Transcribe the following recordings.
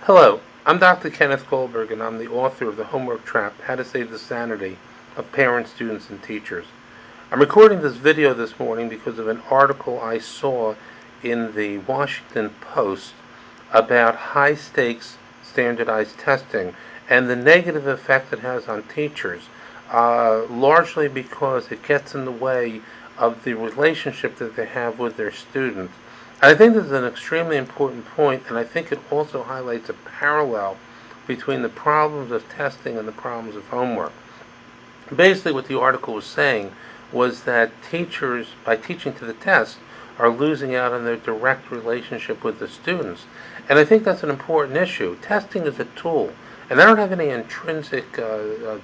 Hello, I'm Dr. Kenneth Goldberg, and I'm the author of The Homework Trap: How to Save the Sanity of Parents, Students, and Teachers. I'm recording this video this morning because of an article I saw in the Washington Post about high-stakes standardized testing and the negative effect it has on teachers, largely because it gets in the way of the relationship that they have with their students. I think this is an extremely important point, and I think it also highlights a parallel between the problems of testing and the problems of homework. Basically, what the article was saying was that teachers, by teaching to the test, are losing out on their direct relationship with the students. And I think that's an important issue. Testing is a tool, and I don't have any intrinsic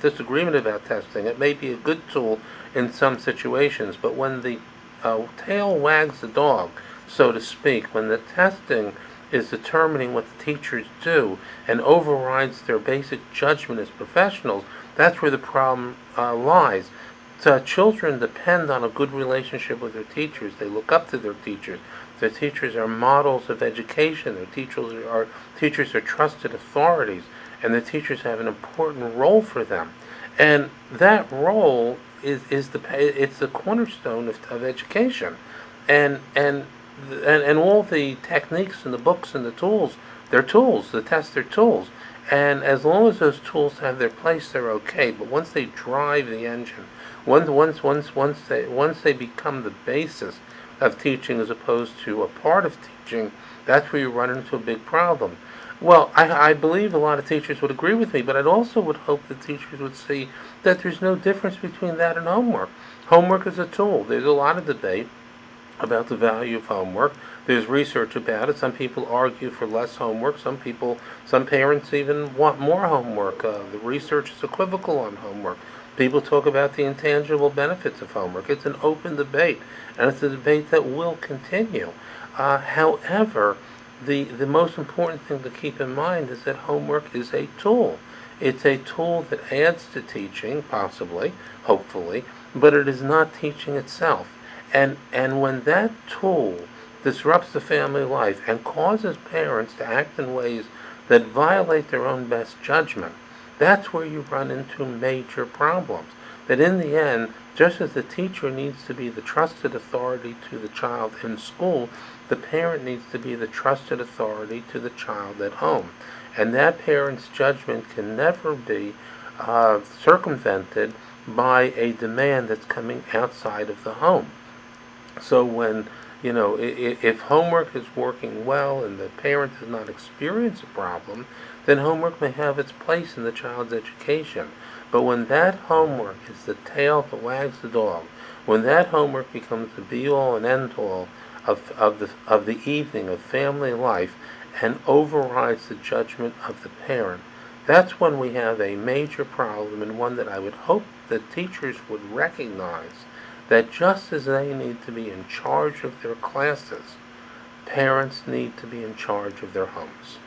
disagreement about testing. It may be a good tool in some situations, but when the tail wags the dog, so to speak, when the testing is determining what the teachers do and overrides their basic judgment as professionals, that's where the problem lies. So children depend on a good relationship with their teachers. They look up to their teachers. Their teachers are models of education. Their teachers are trusted authorities, and their teachers have an important role for them. And that role it's the cornerstone of education, and all the techniques and the books and the tools, they're tools. The tests are tools, and as long as those tools have their place, they're okay. But once they drive the engine, once they become the basis of teaching as opposed to a part of teaching, that's where you run into a big problem. Well, I believe a lot of teachers would agree with me, but I'd also would hope that teachers would see that there's no difference between that and homework. Homework is a tool. There's a lot of debate about the value of homework. There's research about it. Some people argue for less homework. Some parents even want more homework. The research is equivocal on homework. People talk about the intangible benefits of homework. It's an open debate, and it's a debate that will continue. However, the most important thing to keep in mind is that homework is a tool. It's a tool that adds to teaching, possibly, hopefully, but it is not teaching itself. And when that tool disrupts the family life and causes parents to act in ways that violate their own best judgment, that's where you run into major problems. That in the end, just as the teacher needs to be the trusted authority to the child in school, the parent needs to be the trusted authority to the child at home. And that parent's judgment can never be circumvented by a demand that's coming outside of the home. So when, if homework is working well and the parent does not experience a problem, then homework may have its place in the child's education. But when that homework is the tail that wags the dog, when that homework becomes the be-all and end-all of the evening of family life and overrides the judgment of the parent, that's when we have a major problem, and one that I would hope that teachers would recognize, that just as they need to be in charge of their classes, parents need to be in charge of their homes.